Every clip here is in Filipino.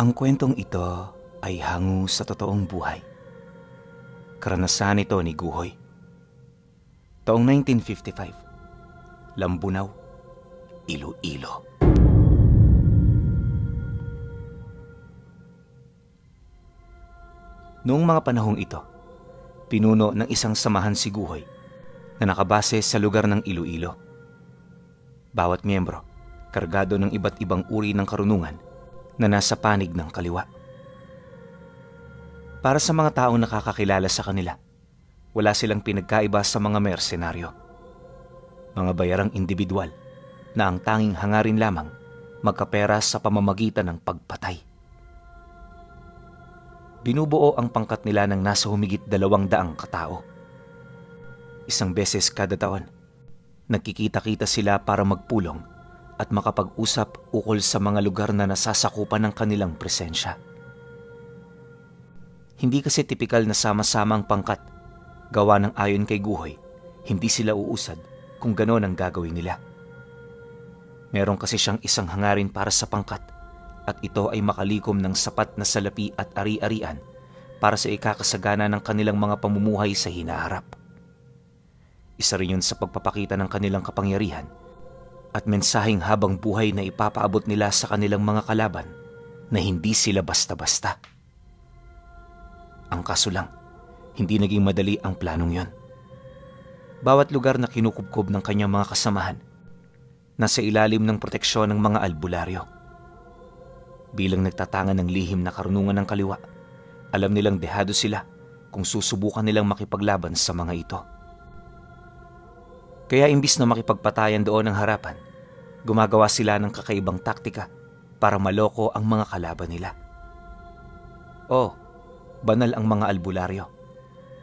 Ang kwentong ito ay hango sa totoong buhay. Karanasan ito ni Guhoy. Taong 1955, Lambunaw, Iloilo. Noong mga panahong ito, pinuno ng isang samahan si Guhoy na nakabase sa lugar ng Iloilo. Bawat miyembro, kargado ng iba't ibang uri ng karunungan na nasa panig ng kaliwa. Para sa mga taong nakakakilala sa kanila, wala silang pinagkaiba sa mga mersenaryo. Mga bayarang individual na ang tanging hangarin lamang magkapera sa pamamagitan ng pagpatay. Binubuo ang pangkat nila ng nasa humigit 200 katao. Isang beses kada taon, nagkikita-kita sila para magpulong at makapag-usap ukol sa mga lugar na nasasakupan ng kanilang presensya. Hindi kasi tipikal na sama-samang pangkat. Gawa ng ayon kay Guhoy, hindi sila uusad kung gano'n ang gagawin nila. Meron kasi siyang isang hangarin para sa pangkat at ito ay makalikom ng sapat na salapi at ari-arian para sa ikakasagana ng kanilang mga pamumuhay sa hinaharap. Isa rin yun sa pagpapakita ng kanilang kapangyarihan at mensaheng habang buhay na ipapaabot nila sa kanilang mga kalaban na hindi sila basta-basta. Ang kaso lang, hindi naging madali ang planong yon. Bawat lugar na kinukubkob ng kanyang mga kasamahan, nasa ilalim ng proteksyon ng mga albularyo. Bilang nagtatangan ng lihim na karunungan ng kaliwa, alam nilang dehado sila kung susubukan nilang makipaglaban sa mga ito. Kaya imbis na makipagpatayan doon ng harapan, gumagawa sila ng kakaibang taktika para maloko ang mga kalaban nila. Banal ang mga albularyo.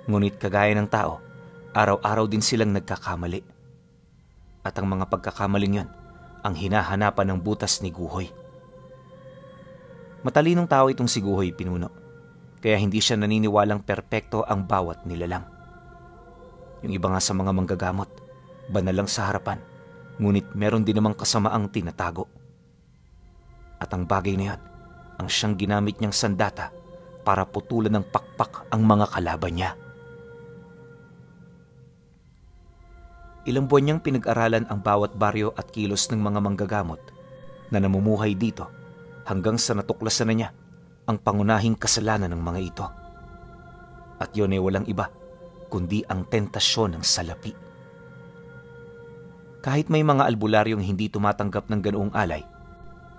Ngunit kagaya ng tao, araw-araw din silang nagkakamali. At ang mga pagkakamaling yon ang hinahanapan ng butas ni Guhoy. Matalinong tao itong si Guhoy, pinuno. Kaya hindi siya naniniwalang perpekto ang bawat nilalang. Yung iba nga sa mga manggagamot, banal lang sa harapan, ngunit meron din namang kasamaang tinatago. At ang bagay na yon ang siyang ginamit niyang sandata para putulan ng pakpak ang mga kalaban niya. Ilang buwan niyang pinag-aralan ang bawat baryo at kilos ng mga manggagamot na namumuhay dito hanggang sa natuklasan na niya ang pangunahing kasalanan ng mga ito. At yun ay walang iba kundi ang tentasyon ng salapi. Kahit may mga albularyong hindi tumatanggap ng ganoong alay,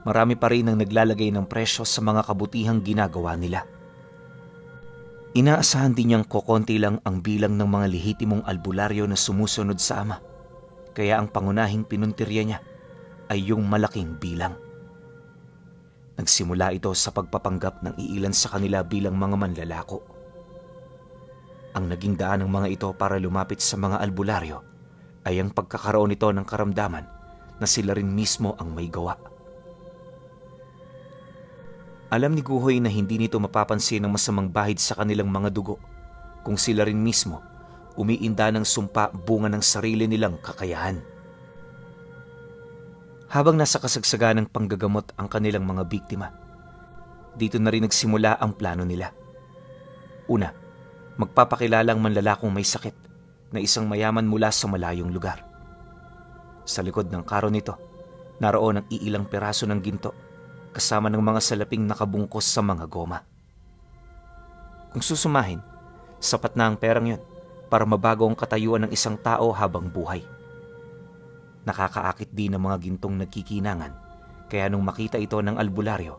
marami pa rin ang naglalagay ng presyo sa mga kabutihang ginagawa nila. Inaasahan din niyang kokonti lang ang bilang ng mga lehitimong albularyo na sumusunod sa ama, kaya ang pangunahing pinuntirya niya ay yung malaking bilang. Nagsimula ito sa pagpapanggap ng iilan sa kanila bilang mga manlalako. Ang naging daan ng mga ito para lumapit sa mga albularyo ay ang pagkakaroon nito ng karamdaman na sila rin mismo ang may gawa. Alam ni Guhoy na hindi nito mapapansin ang masamang bahid sa kanilang mga dugo kung sila rin mismo umiinda ng sumpa bunga ng sarili nilang kakayahan. Habang nasa kasagsagan ng panggagamot ang kanilang mga biktima, dito na rin nagsimula ang plano nila. Una, magpapakilalang manlalakong may sakit na isang mayaman mula sa malayong lugar. Sa likod ng karo nito, naroon ang iilang peraso ng ginto kasama ng mga salaping nakabungkos sa mga goma. Kung susumahin, sapat na ang perang yon para mabago ang katayuan ng isang tao habang buhay. Nakakaakit din ang mga gintong nagkikinangan, kaya nung makita ito ng albularyo,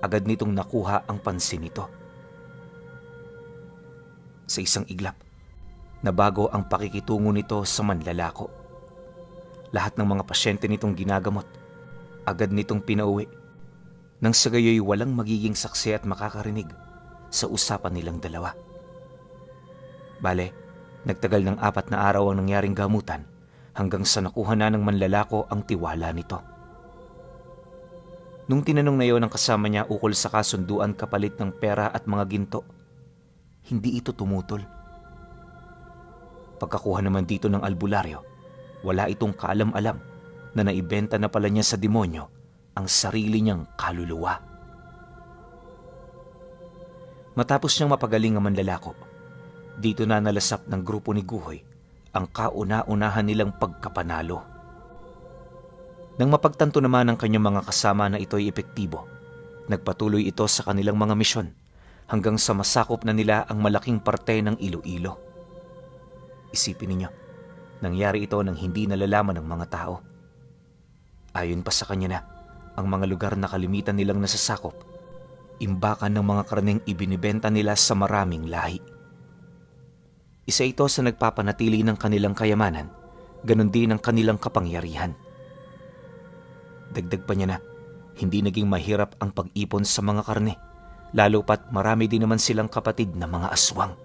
agad nitong nakuha ang pansin nito. Sa isang iglap, nabago ang pakikitungo nito sa manlalako. Lahat ng mga pasyente nitong ginagamot, agad nitong pinauwi, nang sa gayoy walang magiging saksi at makakarinig sa usapan nilang dalawa. Bale, nagtagal ng 4 na araw ang nangyaring gamutan hanggang sa nakuha na ng manlalako ang tiwala nito. Nung tinanong na yon ang kasama niya ukol sa kasunduan kapalit ng pera at mga ginto, hindi ito tumutol. Pagkakuha naman dito ng albularyo, wala itong kaalam-alam na naibenta na pala niya sa demonyo ang sarili niyang kaluluwa. Matapos niyang mapagaling ang manlalako, dito na nalasap ng grupo ni Guhoy ang kauna-unahan nilang pagkapanalo. Nang mapagtanto naman ng kanyang mga kasama na ito'y epektibo, nagpatuloy ito sa kanilang mga misyon hanggang sa masakop na nila ang malaking parte ng Iloilo. Isipin ninyo, nangyari ito nang hindi nalalaman ng mga tao. Ayon pa sa kanya na, ang mga lugar na kalimitan nilang nasasakop, imbakan ng mga karneng ibinibenta nila sa maraming lahi. Isa ito sa nagpapanatili ng kanilang kayamanan, ganon din ang kanilang kapangyarihan. Dagdag pa niya na, hindi naging mahirap ang pag-ipon sa mga karne, lalo pat marami din naman silang kapatid na mga aswang.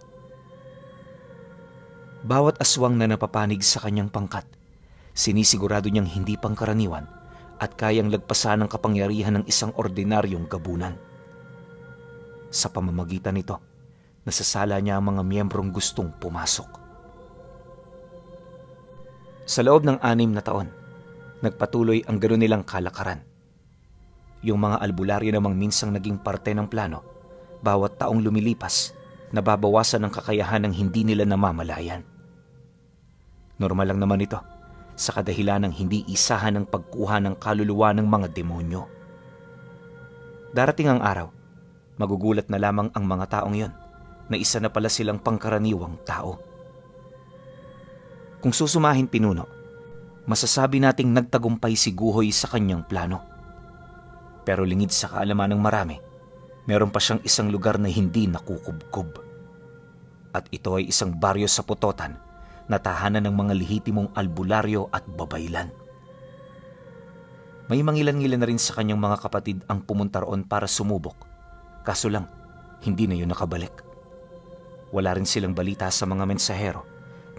Bawat aswang na napapanig sa kanyang pangkat, sinisigurado niyang hindi pangkaraniwan at kayang lagpasan ang kapangyarihan ng isang ordinaryong gabunan. Sa pamamagitan nito, nasasala niya ang mga miyembrong gustong pumasok. Sa loob ng 6 na taon, nagpatuloy ang gano'n nilang kalakaran. Yung mga albularyo namang minsang naging parte ng plano, bawat taong lumilipas, nababawasan ang kakayahan ng hindi nila namamalayan. Normal lang naman ito, sa kadahilan ng hindi isahan ng pagkuha ng kaluluwa ng mga demonyo. Darating ang araw, magugulat na lamang ang mga taong yon na isa na pala silang pangkaraniwang tao. Kung susumahin pinuno, masasabi nating nagtagumpay si Guhoy sa kanyang plano. Pero lingid sa kaalaman ng marami, meron pa siyang isang lugar na hindi nakukubkob. At ito ay isang baryo sa Putotan na tahanan ng mga lehitimong albularyo at babaylan. May mangilan-ngilan na rin sa kanyang mga kapatid ang pumunta roon para sumubok. Kaso lang, hindi na yun nakabalik. Wala rin silang balita sa mga mensahero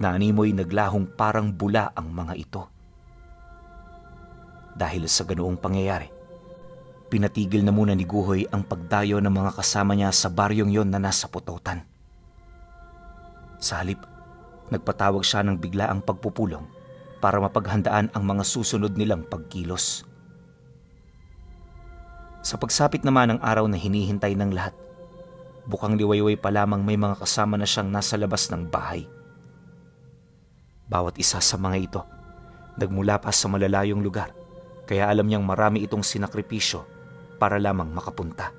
na animoy naglahong parang bula ang mga ito. Dahil sa ganoong pangyayari, pinatigil na muna ni Guhoy ang pagdayo ng mga kasama niya sa baryong yon na nasa Putotan. Sa halip, nagpatawag siya ng biglaang pagpupulong para mapaghandaan ang mga susunod nilang pagkilos. Sa pagsapit naman ng araw na hinihintay ng lahat, bukang liwayway pa lamang may mga kasama na siyang nasa labas ng bahay. Bawat isa sa mga ito, nagmula pa sa malalayong lugar, kaya alam niyang marami itong sinakripisyo para lamang makapunta.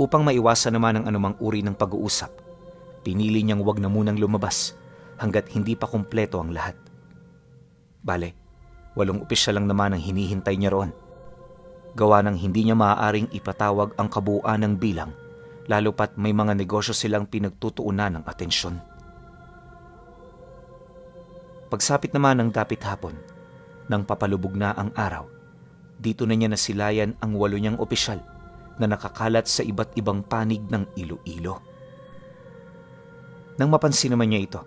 Upang maiwasan naman ang anumang uri ng pag-uusap, pinili niyang wag na munang lumabas hanggat hindi pa kumpleto ang lahat. Bale, 8 opisyal lang naman ang hinihintay niya roon. Gawa ng hindi niya maaaring ipatawag ang kabuuan ng bilang, lalo pat may mga negosyo silang pinagtutuunan ng atensyon. Pagsapit naman ng dapit hapon, nang papalubog na ang araw, dito na niya nasilayan ang 8 niyang opisyal na nakakalat sa iba't ibang panig ng Iloilo. Nang mapansin naman niya ito,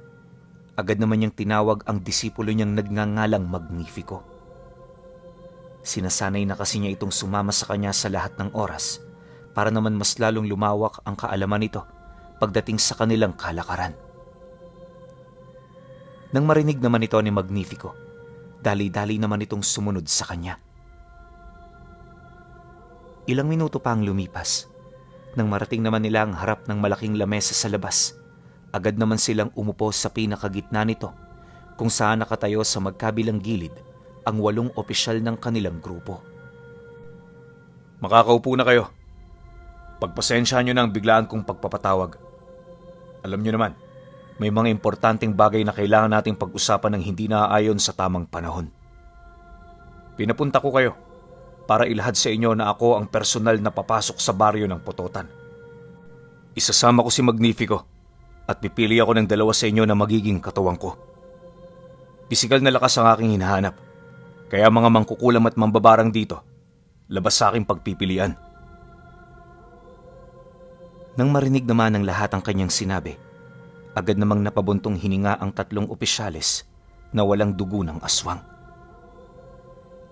agad naman niyang tinawag ang disipulo niyang nagngangalang Magnifico. Sinasanay na kasi niya itong sumama sa kanya sa lahat ng oras para naman mas lalong lumawak ang kaalaman nito pagdating sa kanilang kalakaran. Nang marinig naman ito ni Magnifico, dali-dali naman itong sumunod sa kanya. Ilang minuto pa ang lumipas. Nang marating naman nila ang harap ng malaking lamesa sa labas, agad naman silang umupo sa pinakagitna nito kung saan nakatayo sa magkabilang gilid ang 8 opisyal ng kanilang grupo. Makakaupo na kayo. Pagpasensyahan nyo na ang biglaan kong pagpapatawag. Alam nyo naman, may mga importanteng bagay na kailangan nating pag-usapan ng hindi naaayon sa tamang panahon. Pinapunta ko kayo para ilahad sa inyo na ako ang personal na papasok sa baryo ng Putotan. Isasama ko si Magnifico at pipili ako ng 2 sa inyo na magiging katuwang ko. Pisikal na lakas ang aking hinahanap, kaya mga mangkukulam at mambabarang dito, labas sa aking pagpipilian. Nang marinig naman ng lahat ang kanyang sinabi, agad namang napabuntong hininga ang 3 opisyales na walang dugo ng aswang.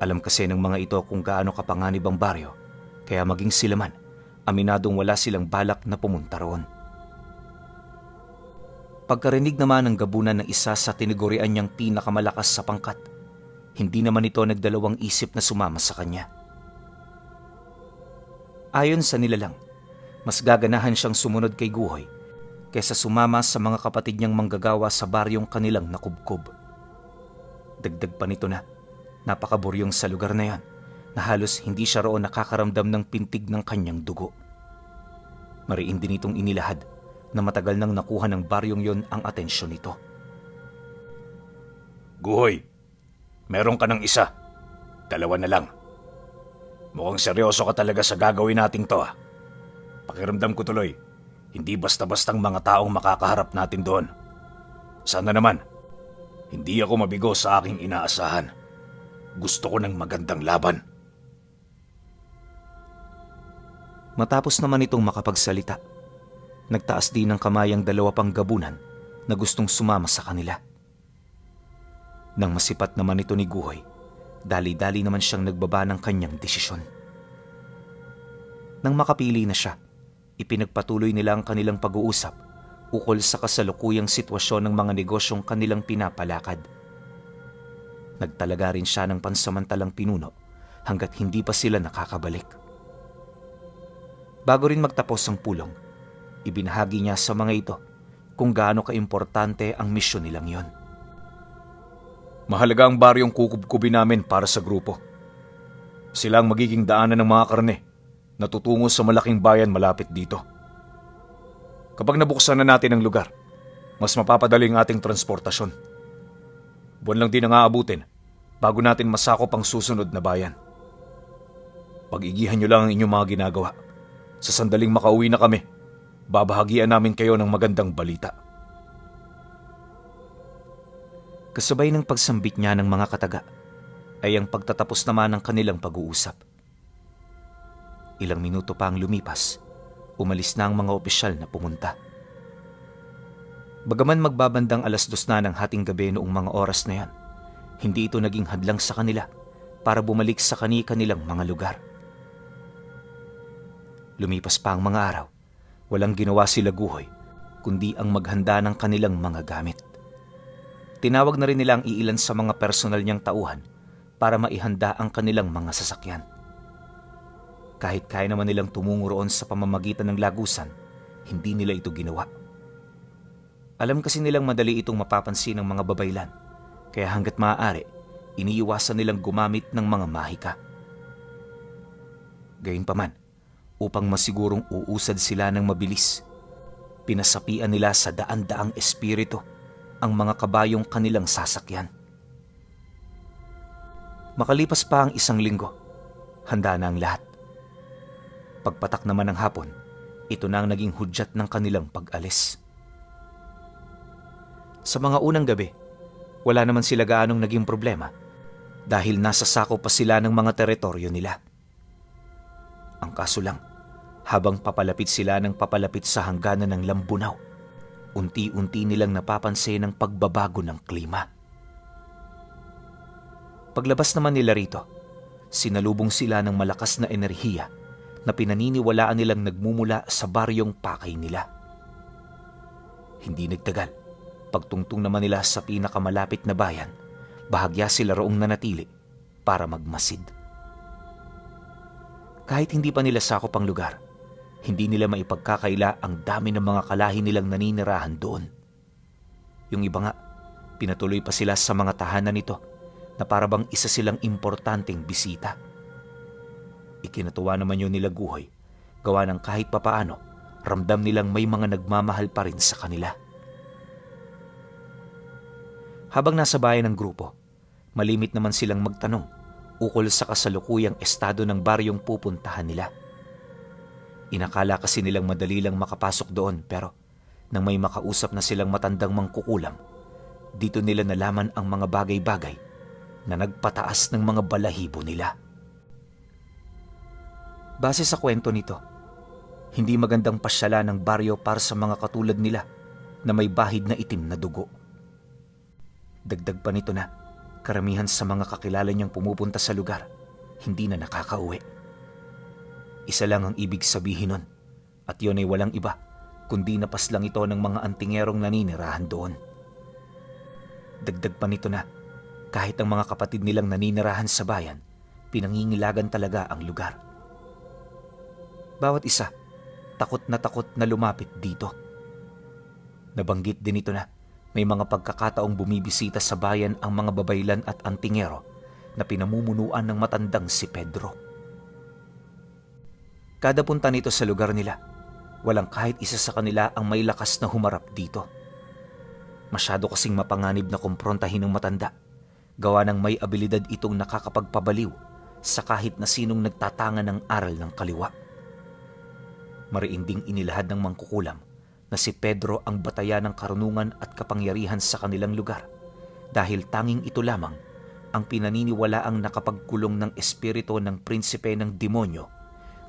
Alam kasi ng mga ito kung gaano kapanganib ang baryo, kaya maging sila man, aminadong wala silang balak na pumunta roon. Pagkarinig naman ng gabunan ng isa sa tinigurian niyang pinakamalakas sa pangkat, hindi naman ito nagdalawang isip na sumama sa kanya. Ayon sa nilalang, Mas gaganahan siyang sumunod kay Guhoy kaysa sumama sa mga kapatid niyang manggagawa sa baryong kanilang nakubkob. Dagdag pa nito na napakaburyong sa lugar na yan na halos hindi siya roon nakakaramdam ng pintig ng kanyang dugo. Mariin din itong inilahad na matagal nang nakuha ng baryong yon ang atensyon nito. Guhoy, meron ka ng isa. Dalawa na lang. Mukhang seryoso ka talaga sa gagawin nating to. Pakiramdam ko tuloy, hindi basta-bastang mga taong makakaharap natin doon. Sana naman, hindi ako mabigo sa aking inaasahan. Gusto ko ng magandang laban. Matapos naman itong makapagsalita, nagtaas din ng kamay ang dalawa pang gabunan na gustong sumama sa kanila. Nang masipat naman ito ni Guhoy, dali-dali naman siyang nagbaba ng kanyang desisyon. Nang makapili na siya, ipinagpatuloy nila ang kanilang pag-uusap ukol sa kasalukuyang sitwasyon ng mga negosyong kanilang pinapalakad. Nagtalaga rin siya ng pansamantalang pinuno hanggat hindi pa sila nakakabalik. Bago rin magtapos ang pulong, ibinahagi niya sa mga ito kung gaano kaimportante ang misyon nilang yon. Mahalaga ang baryong kukubkubin namin para sa grupo. Sila ang magiging daanan ng mga karne na tutungo sa malaking bayan malapit dito. Kapag nabuksan na natin ang lugar, mas mapapadali ang ating transportasyon. Buwan lang din ang aabutin bago natin masakop ang susunod na bayan. Pag-igihan nyo lang ang inyong mga ginagawa. Sa sandaling makauwi na kami, babahagian namin kayo ng magandang balita. Kasabay ng pagsambit niya ng mga kataga ay ang pagtatapos naman ng kanilang pag-uusap. Ilang minuto pa ang lumipas, umalis na ang mga opisyal na pumunta. Bagaman magbabandang 2:00 na ng hating gabi noong mga oras na yan, hindi ito naging hadlang sa kanila para bumalik sa kani-kanilang mga lugar. Lumipas pa ang mga araw, walang ginawa sila Guhoy, kundi ang maghanda ng kanilang mga gamit. Tinawag na rin nila ang iilan sa mga personal niyang tauhan para maihanda ang kanilang mga sasakyan. Kahit kaya naman nilang tumungo roon sa pamamagitan ng lagusan, hindi nila ito ginawa. Alam kasi nilang madali itong mapapansin ng mga babaylan, kaya hanggat maaari, iniiwasan nilang gumamit ng mga mahika. Gayunpaman, upang masigurong uusad sila ng mabilis, pinasapian nila sa daan-daang espiritu ang mga kabayong kanilang sasakyan. Makalipas pa ang 1 linggo, handa na ang lahat. Pagpatak naman ng hapon, ito na ang naging hudyat ng kanilang pag-alis. Sa mga unang gabi, wala naman sila gaanong naging problema dahil nasa sako pa sila ng mga teritoryo nila. Ang kaso lang, habang papalapit sila ng papalapit sa hangganan ng Lambunaw, unti-unti nilang napapansin ang pagbabago ng klima. Paglabas naman nila rito, sinalubong sila ng malakas na enerhiya na pinaniniwalaan nilang nagmumula sa baryong pakay nila. Hindi nagtagal, pagtungtong naman nila sa pinakamalapit na bayan, bahagya sila roong nanatili para magmasid. Kahit hindi pa nila sakop ang lugar, hindi nila maipagkakaila ang dami ng mga kalahi nilang naninirahan doon. Yung iba nga, pinatuloy pa sila sa mga tahanan nito na parabang isa silang importanteng bisita. Ikinatuwa naman yun nila Guhoy, gawa ng kahit papaano, ramdam nilang may mga nagmamahal pa rin sa kanila. Habang nasa bayan ng grupo, malimit naman silang magtanong ukol sa kasalukuyang estado ng baryong pupuntahan nila. Inakala kasi nilang madali lang makapasok doon, pero nang may makausap na silang matandang mangkukulam, dito nila nalaman ang mga bagay-bagay na nagpataas ng mga balahibo nila. Base sa kwento nito, hindi magandang pasyala ng baryo para sa mga katulad nila na may bahid na itim na dugo. Dagdag pa nito na karamihan sa mga kakilala niyang pumupunta sa lugar, hindi na nakakauwi. Isa lang ang ibig sabihin nun, at yun ay walang iba, kundi napas lang ito ng mga antingerong naninirahan doon. Dagdag pa nito na, kahit ang mga kapatid nilang naninirahan sa bayan, pinangingilagan talaga ang lugar. Bawat isa, takot na lumapit dito. Nabanggit din ito na may mga pagkakataong bumibisita sa bayan ang mga babaylan at antingero na pinamumunuan ng matandang si Pedro. Kada punta nito sa lugar nila, walang kahit isa sa kanila ang may lakas na humarap dito. Masyado kasing mapanganib na kumprontahin ng matanda, gawa ng may abilidad itong nakakapagpabaliw sa kahit na sinong nagtatanga ng aral ng kaliwa. Mariinding inilahad ng mangkukulam na si Pedro ang batayan ng karunungan at kapangyarihan sa kanilang lugar dahil tanging ito lamang ang pinaniniwalaang nakapagkulong ng espiritu ng prinsipe ng demonyo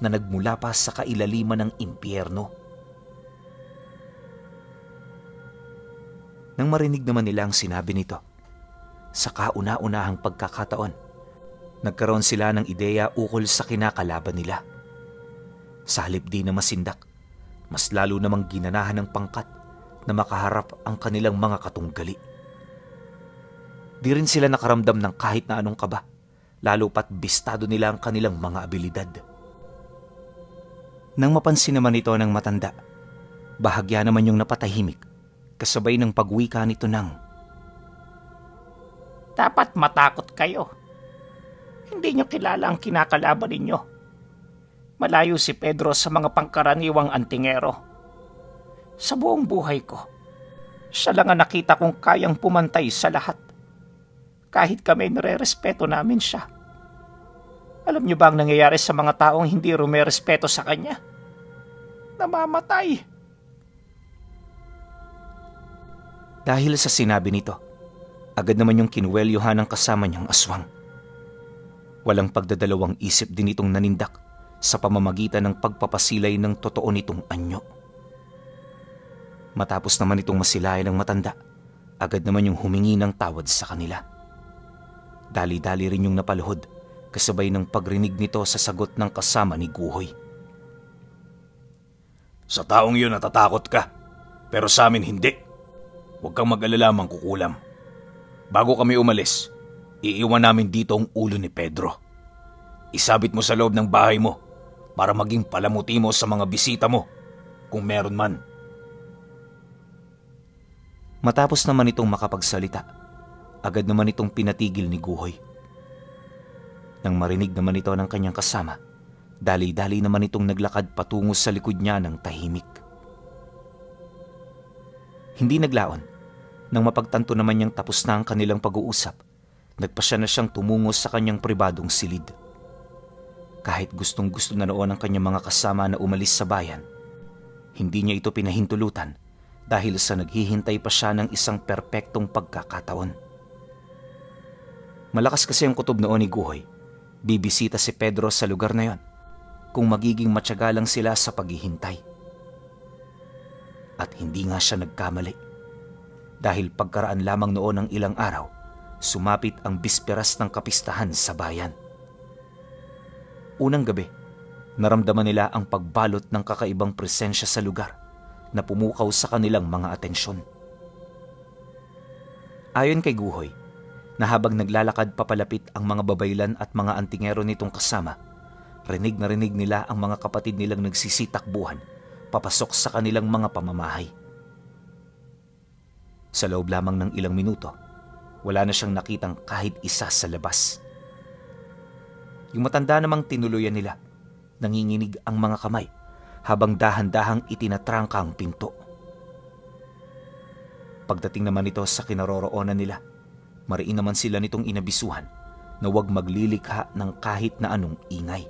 na nagmula pa sa kailaliman ng impyerno. Nang marinig naman nila ang sinabi nito, sa kauna-unahang pagkakataon, nagkaroon sila ng ideya ukol sa kinakalaban nila. Sa halip di na masindak, mas lalo namang ginanahan ng pangkat na makaharap ang kanilang mga katunggali. Di rin sila nakaramdam ng kahit na anong kaba, lalo pat bistado nila ang kanilang mga abilidad. Nang mapansin naman ito ng matanda, bahagya naman yung napatahimik, kasabay ng pagwika nito ng, "Dapat matakot kayo. Hindi nyo kilala ang kinakalaban ninyo. Malayo si Pedro sa mga pangkaraniwang antingero. Sa buong buhay ko, siya lang ang nakita kong kayang pumantay sa lahat. Kahit kami nire-respeto namin siya. Alam niyo ba ang nangyayari sa mga taong hindi rumerespeto sa kanya? Namamatay." Dahil sa sinabi nito, agad naman yung kinuwelyuhan ng kasama niyang aswang. Walang pagdadalawang isip din itong nanindak sa pamamagitan ng pagpapasilay ng totoo nitong anyo. Matapos naman itong masilayan ng matanda, agad naman yung humingi ng tawad sa kanila. Dali-dali rin yung napaluhod, kasabay ng pagrinig nito sa sagot ng kasama ni Guhoy. Sa taong yun natatakot ka, pero sa amin hindi. Huwag kang mag-alala, mangkukulam. Bago kami umalis, iiwan namin dito ang ulo ni Pedro. Isabit mo sa loob ng bahay mo para maging palamuti mo sa mga bisita mo, kung meron man. Matapos naman itong makapagsalita, agad naman itong pinatigil ni Guhoy. Nang marinig naman ito ng kanyang kasama, dali-dali naman itong naglakad patungo sa likod niya ng tahimik. Hindi naglaon, nang mapagtanto naman niyang tapos na ang kanilang pag-uusap, nagpasya na siyang tumungo sa kanyang pribadong silid. Kahit gustong-gusto na noon ang kanyang mga kasama na umalis sa bayan, hindi niya ito pinahintulutan dahil sa naghihintay pa siya ng isang perpektong pagkakataon. Malakas kasi ang kutob noon ni Guhoy. Bibisita si Pedro sa lugar na yon kung magiging matyaga lang sila sa paghihintay. At hindi nga siya nagkamali. Dahil pagkaraan lamang noon ng ilang araw, sumapit ang bisperas ng kapistahan sa bayan. Unang gabi, naramdaman nila ang pagbalot ng kakaibang presensya sa lugar na pumukaw sa kanilang mga atensyon. Ayon kay Guhoy, na habang naglalakad papalapit ang mga babaylan at mga antingero nitong kasama, rinig na rinig nila ang mga kapatid nilang nagsisitakbuhan papasok sa kanilang mga pamamahay. Sa loob lamang ng ilang minuto, wala na siyang nakitang kahit isa sa labas. Yung matanda namang tinuluyan nila, nanginginig ang mga kamay habang dahan-dahang itinatrangka ang pinto. Pagdating naman ito sa kinaroroonan nila, mariin naman sila nitong inabisuhan na huwag maglilikha ng kahit na anong ingay.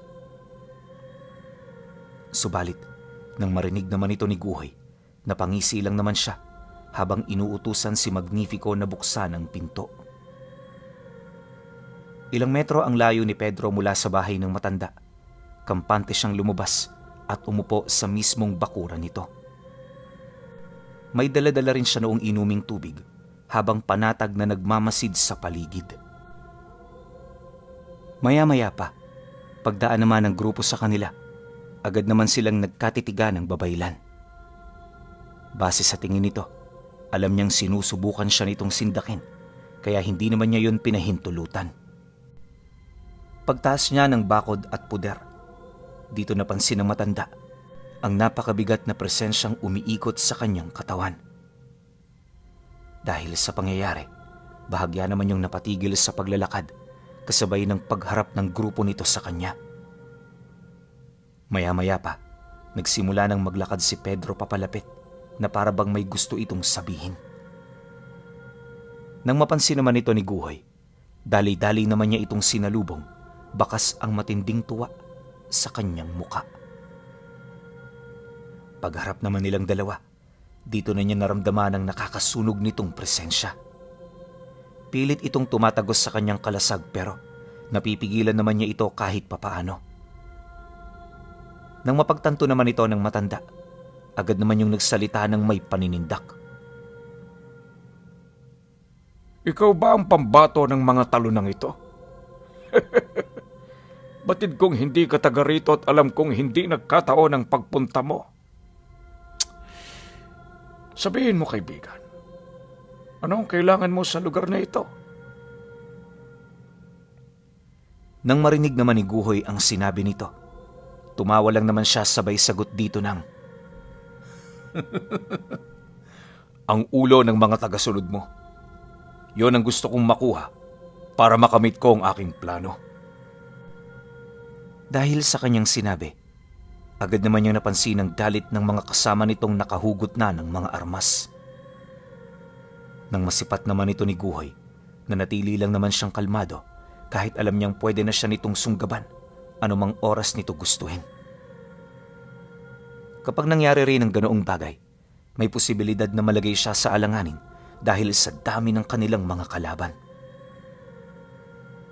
Subalit, nang marinig naman ito ni Guhoy, napangisi lang naman siya habang inuutusan si Magnifico na buksan ang pinto. Ilang metro ang layo ni Pedro mula sa bahay ng matanda. Kampante siyang lumabas at umupo sa mismong bakuran nito. May dala-dala rin siya noong inuming tubig habang panatag na nagmamasid sa paligid. Maya-maya pa, pagdaan naman ng grupo sa kanila, agad naman silang nagkatitigan ng babaylan. Base sa tingin nito, alam niyang sinusubukan siya nitong sindakin, kaya hindi naman niya yun pinahintulutan. Pagtaas niya ng bakod at puder, dito napansin ng matanda ang napakabigat na presensyang umiikot sa kanyang katawan. Dahil sa pangyayari, bahagya naman yung napatigil sa paglalakad kasabay ng pagharap ng grupo nito sa kanya. Maya-maya pa, nagsimula nang maglakad si Pedro papalapit na para bang may gusto itong sabihin. Nang mapansin naman ito ni Guhoy, dali-dali naman niya itong sinalubong, bakas ang matinding tuwa sa kanyang muka. Pagharap naman nilang dalawa, dito na niya naramdaman ang nakakasunog nitong presensya. Pilit itong tumatagos sa kanyang kalasag pero napipigilan naman niya ito kahit papaano. Nang mapagtanto naman ito ng matanda, agad naman yung nagsalita ng may paninindak. Ikaw ba ang pambato ng mga talunang ito? Batid kong hindi ka taga rito at alam kong hindi nagkataon ang pagpunta mo. Sabihin mo, kaibigan, ano ang kailangan mo sa lugar na ito? Nang marinig naman ni Guhoy ang sinabi nito, tumawa lang naman siya sabay sagot dito ng, ang ulo ng mga tagasunod mo. Yon ang gusto kong makuha para makamit ko ang aking plano. Dahil sa kanyang sinabi, agad naman niyang napansin ang galit ng mga kasama nitong nakahugot na ng mga armas. Nang masipat naman ito ni Guhoy, nanatili lang naman siyang kalmado kahit alam niyang pwede na siya nitong sunggaban anumang oras nito gustuhin. Kapag nangyari rin ang ganoong bagay, may posibilidad na malagay siya sa alanganin dahil sa dami ng kanilang mga kalaban.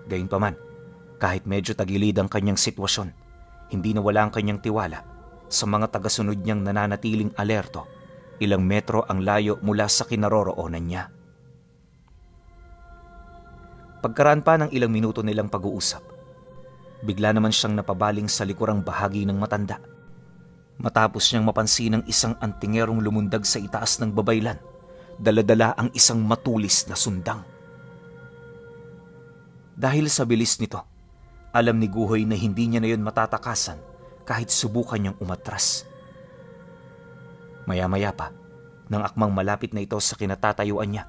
Gayunpaman, kahit medyo tagilid ang kanyang sitwasyon, hindi nawala ang kanyang tiwala sa mga tagasunod niyang nananatiling alerto ilang metro ang layo mula sa kinaroroonan niya. Pagkaraan pa ng ilang minuto nilang pag-uusap, bigla naman siyang napabaling sa likurang bahagi ng matanda. Matapos niyang mapansin ang isang antingerong lumundag sa itaas ng babaylan, dala-dala ang isang matulis na sundang. Dahil sa bilis nito, alam ni Guhoy na hindi niya na yun matatakasan kahit subukan niyang umatras. Maya-maya pa, nang akmang malapit na ito sa kinatatayuan niya,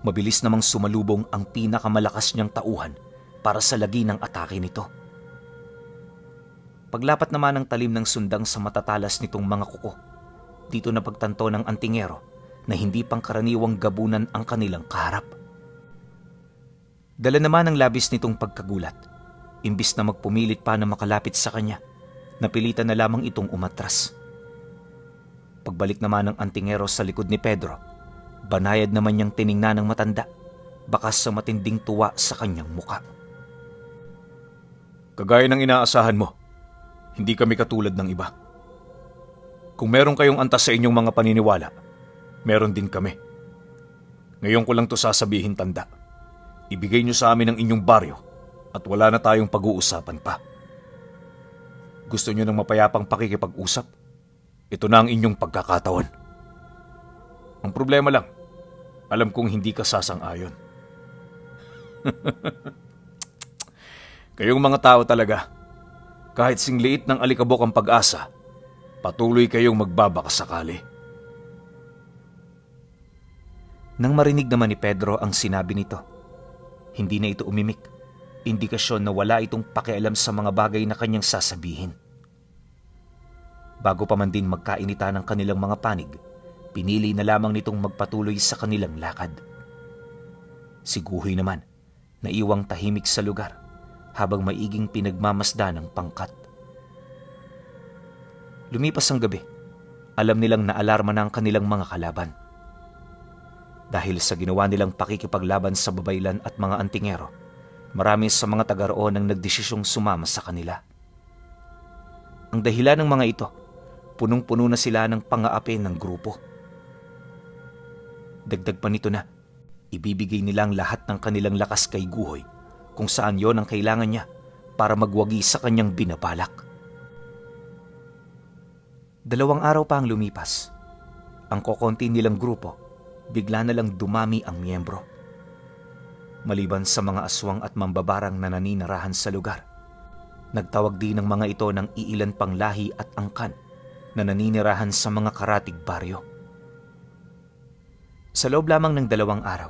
mabilis namang sumalubong ang pinakamalakas niyang tauhan para sa lagi ng atake nito. Paglapat naman ng talim ng sundang sa matatalas nitong mga kuko, dito na pagtanto ng antingero na hindi pangkaraniwang gabunan ang kanilang kaharap. Dala naman ang labis nitong pagkagulat. Imbis na magpumilit pa na makalapit sa kanya, napilitan na lamang itong umatras. Pagbalik naman ng antingero sa likod ni Pedro, banayad naman niyang tiningnan ng matanda, bakas sa matinding tuwa sa kanyang muka. Kagaya ng inaasahan mo, hindi kami katulad ng iba. Kung meron kayong antas sa inyong mga paniniwala, meron din kami. Ngayon ko lang to sasabihin, tanda. Ibigay niyo sa amin ang inyong baryo at wala na tayong pag-uusapan pa. Gusto niyo ng mapayapang pakikipag-usap? Ito na ang inyong pagkakataon. Ang problema lang, alam kong hindi ka sasang-ayon. Kayong mga tao talaga, kahit singliit ng alikabok ang pag-asa, patuloy kayong magbabakasakali. Nang marinig naman ni Pedro ang sinabi nito, hindi na ito umimik, indikasyon na wala itong pakialam sa mga bagay na kanyang sasabihin. Bago pa man din magkainita ng kanilang mga panig, pinili na lamang nitong magpatuloy sa kanilang lakad. Si Guhoy naman, naiwang tahimik sa lugar habang maiging pinagmamasdan ng pangkat. Lumipas ang gabi, alam nilang naalarma na ang kanilang mga kalaban. Dahil sa ginawa nilang pakikipaglaban sa babaylan at mga antingero, marami sa mga taga-roon ang nagdesisyong sumama sa kanila. Ang dahilan ng mga ito, punong-puno na sila ng pang-aapi ng grupo. Dagdag pa nito na, ibibigay nila ang lahat ng kanilang lakas kay Guhoy kung saan yon ang kailangan niya para magwagi sa kanyang binabalak. 2 araw pa ang lumipas. Ang kokonti nilang grupo, bigla na lang dumami ang miyembro. Maliban sa mga aswang at mambabarang na naninirahan sa lugar, nagtawag din ng mga ito ng iilan pang lahi at angkan na naninirahan sa mga karatig baryo. Sa loob lamang ng 2 araw,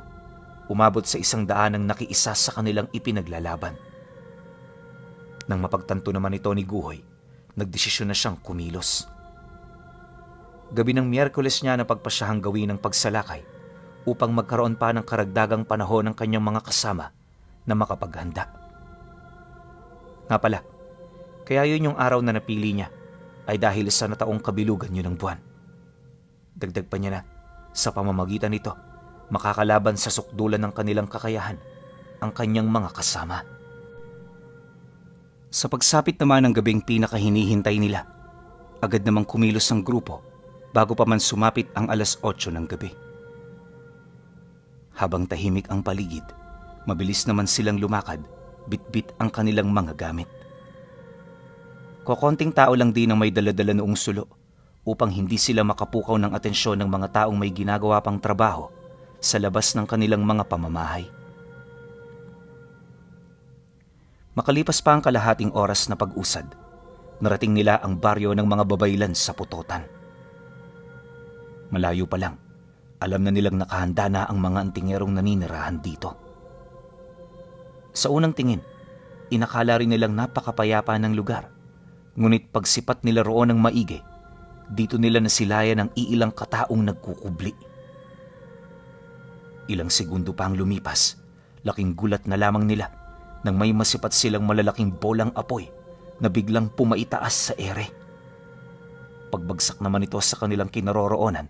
umabot sa 100 ang nakiisa sa kanilang ipinaglalaban. Nang mapagtanto naman ito ni Guhoy, nagdesisyon na siyang kumilos. Gabi ng Miyerkules niya na pagpasyahang gawin ng pagsalakay upang magkaroon pa ng karagdagang panahon ng kanyang mga kasama na makapaghanda. Nga pala, kaya yun yung araw na napili niya ay dahil sa nataong kabilugan yun ng buwan. Dagdag pa niya na, sa pamamagitan nito, makakalaban sa sukdulan ng kanilang kakayahan ang kanyang mga kasama. Sa pagsapit naman ng gabing pinakahinihintay nila, agad namang kumilos ang grupo bago pa man sumapit ang 8:00 ng gabi. Habang tahimik ang paligid, mabilis naman silang lumakad, bitbit ang kanilang mga gamit. Kokonting tao lang din ang may daladala noong sulo upang hindi sila makapukaw ng atensyon ng mga taong may ginagawa pang trabaho sa labas ng kanilang mga pamamahay. Makalipas pa ang kalahating oras na pag-usad, narating nila ang baryo ng mga babaylan sa putotan. Malayo pa lang, alam na nilang nakahanda na ang mga antingerong naninirahan dito. Sa unang tingin, inakala rin nilang napakapayapa ng lugar. Ngunit pagsipat nila roon ng maigi, dito nila nasilayan ang iilang kataong nagkukubli. Ilang segundo pa ang lumipas, laking gulat na lamang nila nang may masipat silang malalaking bolang apoy na biglang pumaitaas sa ere. Pagbagsak naman ito sa kanilang kinaroroonan,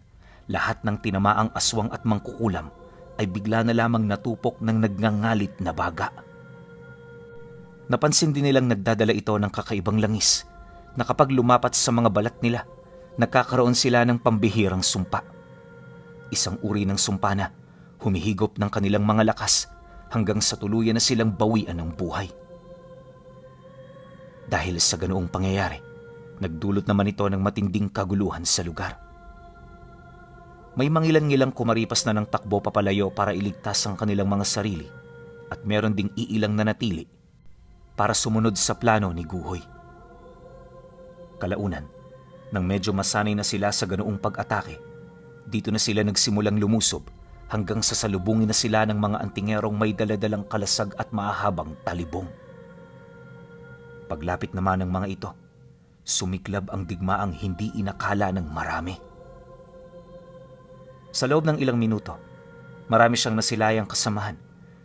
lahat ng tinamaang aswang at mangkukulam ay bigla na lamang natupok ng nagngangalit na baga. Napansin din nilang nagdadala ito ng kakaibang langis na kapag lumapat sa mga balat nila, nagkakaroon sila ng pambihirang sumpa. Isang uri ng sumpa na humihigop ng kanilang mga lakas hanggang sa tuluyan na silang bawian ng buhay. Dahil sa ganoong pangyayari, nagdulot naman ito ng matinding kaguluhan sa lugar. May mangilan-ngilang kumaripas na ng takbo papalayo para iligtas ang kanilang mga sarili at meron ding iilang nanatili para sumunod sa plano ni Guhoy. Kalaunan, nang medyo masanay na sila sa ganoong pag-atake, dito na sila nagsimulang lumusob hanggang sa salubungin na sila ng mga antingerong may daladalang kalasag at mahahabang talibong. Paglapit naman ng mga ito, sumiklab ang digmaang hindi inakala ng marami. Sa loob ng ilang minuto, marami siyang nasilayang kasamahan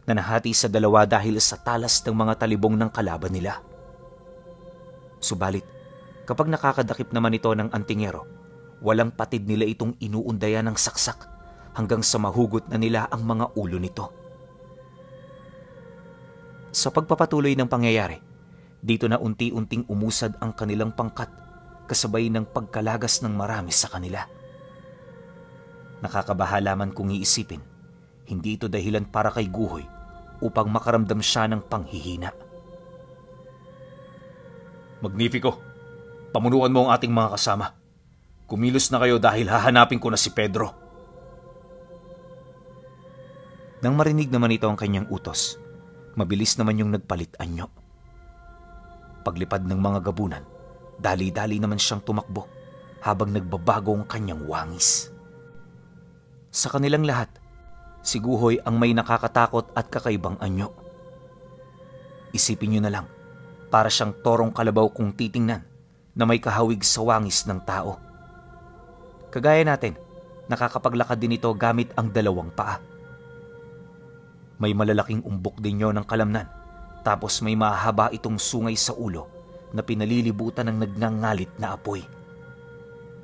na nahati sa 2 dahil sa talas ng mga talibong ng kalaban nila. Subalit, kapag nakakadakip naman ito ng antingero, walang patid nila itong inuundayan ng saksak hanggang sa mahugot na nila ang mga ulo nito. Sa pagpapatuloy ng pangyayari, dito na unti-unting umusad ang kanilang pangkat kasabay ng pagkalagas ng marami sa kanila. Nakakabahala man kung iisipin, hindi ito dahilan para kay Guhoy upang makaramdam siya ng panghihina. Magnifico, pamunuan mo ang ating mga kasama. Kumilos na kayo dahil hahanapin ko na si Pedro. Nang marinig naman ito ang kanyang utos, mabilis naman yung nagpalit anyo. Paglipad ng mga gabunan, dali-dali naman siyang tumakbo habang nagbabago ang kanyang wangis. Sa kanilang lahat, si Guhoy ang may nakakatakot at kakaibang anyo. Isipin niyo na lang, para siyang torong kalabaw kung titingnan na may kahawig sa wangis ng tao. Kagaya natin, nakakapaglakad din ito gamit ang 2 paa. May malalaking umbok din yun ng kalamnan, tapos may mahaba itong sungay sa ulo na pinalilibutan ng nagngangalit na apoy.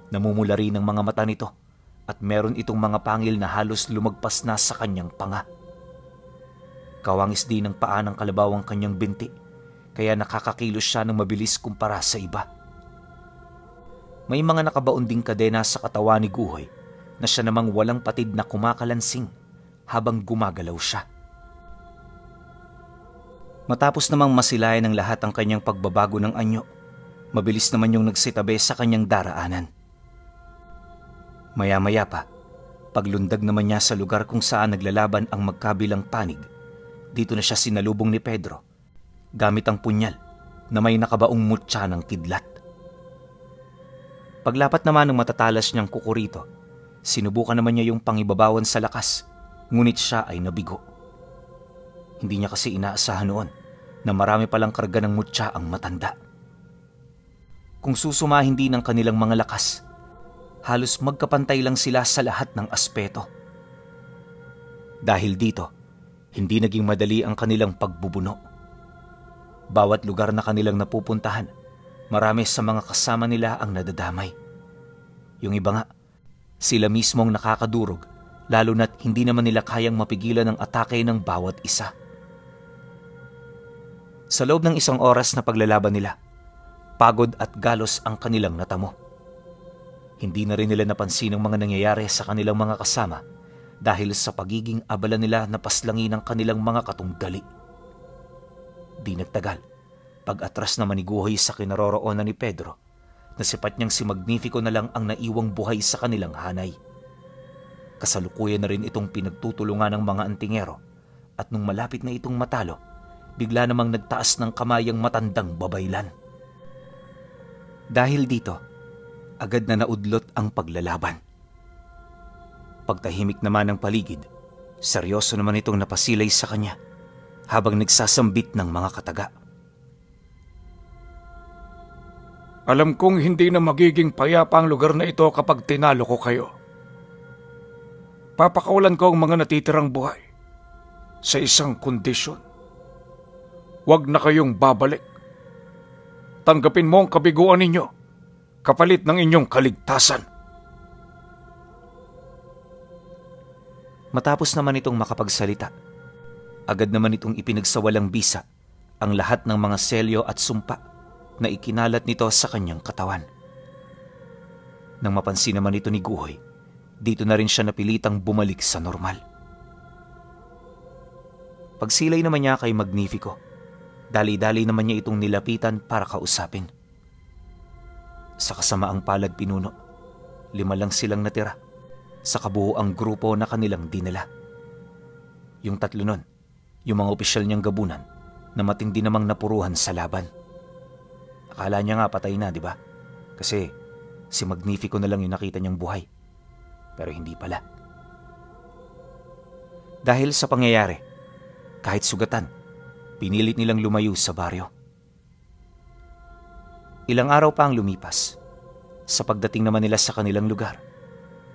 Namumula rin ang mga mata nito at meron itong mga pangil na halos lumagpas na sa kanyang panga. Kawangis din ng paa ng kalabaw ang kanyang binti, kaya nakakakilos siya ng mabilis kumpara sa iba. May mga nakabaon ding kadena sa katawan ni Guhoy na siya namang walang patid na kumakalansing habang gumagalaw siya. Matapos namang masilayan ng lahat ang kanyang pagbabago ng anyo, mabilis naman yung nagsitabi sa kanyang daraanan. Maya-maya pa, paglundag naman niya sa lugar kung saan naglalaban ang magkabilang panig, dito na siya sinalubong ni Pedro, gamit ang punyal na may nakabaong mutya ng kidlat. Paglapat naman ng matatalas niyang kuko rito, sinubukan naman niya yung pangibabawan sa lakas, ngunit siya ay nabigo. Hindi niya kasi inaasahan noon na marami palang karga ng mutya ang matanda. Kung susumahin din ng kanilang mga lakas, halos magkapantay lang sila sa lahat ng aspeto. Dahil dito, hindi naging madali ang kanilang pagbubuno. Bawat lugar na kanilang napupuntahan, marami sa mga kasama nila ang nadadamay. Yung iba nga, sila mismong nakakadurog, lalo na't hindi naman nila kayang mapigilan ang atake ng bawat isa. Sa loob ng 1 oras na paglalaban nila, pagod at galos ang kanilang natamo. Hindi na rin nila napansin ang mga nangyayari sa kanilang mga kasama dahil sa pagiging abala nila na paslangin ang kanilang mga katunggali. Di nagtagal, pag-atras naman ni Guhoy sa kinaroroonan ni Pedro, nasipat niyang si Magnifico na lang ang naiwang buhay sa kanilang hanay. Kasalukuyan na rin itong pinagtutulungan ng mga antingero at nung malapit na itong matalo, bigla namang nagtaas ng kamay ang matandang babaylan. Dahil dito, agad na naudlot ang paglalaban. Pagtahimik naman ng paligid, seryoso naman itong napasilay sa kanya habang nagsasambit ng mga kataga. Alam kong hindi na magiging payapa ang lugar na ito kapag tinalo ko kayo. Papakawalan ko ang mga natitirang buhay sa isang kondisyon. Huwag na kayong babalik. Tanggapin mo ang kabiguan ninyo kapalit ng inyong kaligtasan. Matapos naman itong makapagsalita, agad naman itong ipinagsawalang bisa ang lahat ng mga selyo at sumpa na ikinalat nito sa kanyang katawan. Nang mapansin naman ito ni Guhoy, dito na rin siya napilitang bumalik sa normal. Pagsilay naman niya kay Magnifico, dali-dali naman niya itong nilapitan para kausapin. Sa kasamaang palad pinuno, 5 lang silang natira sa kabuuang grupo na kanilang dinala. Yung 3 nun, yung mga opisyal niyang gabunan na matindi namang napuruhan sa laban. Akala niya nga patay na, di ba? Kasi si Magnifico na lang yung nakita niyang buhay. Pero hindi pala. Dahil sa pangyayari, kahit sugatan, pinilit nilang lumayo sa baryo. Ilang araw pa ang lumipas. Sa pagdating naman nila sa kanilang lugar,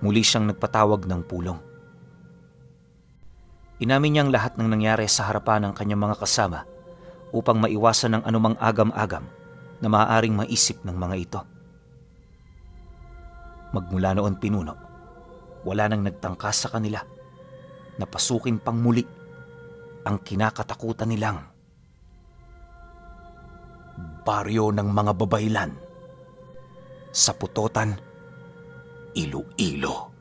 muli siyang nagpatawag ng pulong. Inamin niyang lahat ng nangyari sa harapan ng kanyang mga kasama upang maiwasan ng anumang agam-agam na maaaring maisip ng mga ito. Magmula noon pinuno, wala nang nagtangka sa kanila na pasukin pang muli ang kinakatakutan nilang baryo ng mga babaylan sa Putotan, Iloilo.